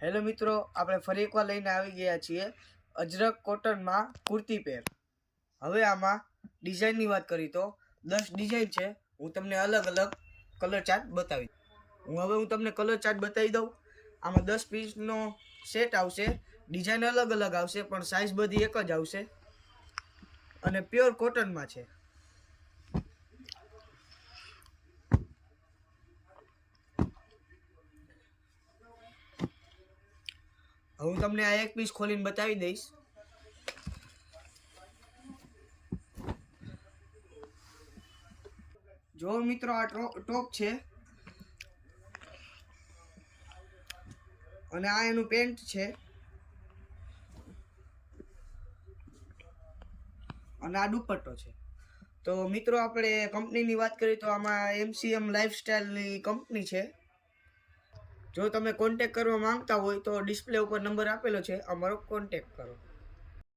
Hello મિત્રો, આપણે ફરી એકવાર લઈને આવી ગયા છીએ અજરક કોટનમાં કુર્તી પેર. હવે આમાં ડિઝાઇનની વાત કરી તો 10 ડિઝાઇન છે. હું તમને અલગ અલગ કલર ચાર્ટ બતાવી હું તમને કલર ચાર્ટ બતાવી દઉં. આમાં 10 પીસનો સેટ આવશે. ડિઝાઇન અલગ અલગ આવશે પણ સાઇઝ બધી એક જ આવશે અને પ્યોર કોટનમાં છે. હું તમને આ એક પીસ ખોલીને બતાવી દઈશ. જો મિત્રો, આ ટોપ છે અને આ એનું પેન્ટ છે અને આ દુપટ્ટો છે. તો મિત્રો, આપણે કંપનીની વાત કરીએ તો આમાં MCM લાઇફસ્ટાઇલની કંપની છે. જો તમે કોન્ટેક્ટ કરવા માંગતા હોય તો ડિસ્પ્લે ઉપર નંબર આપેલો છે, અમારો કોન્ટેક્ટ કરો.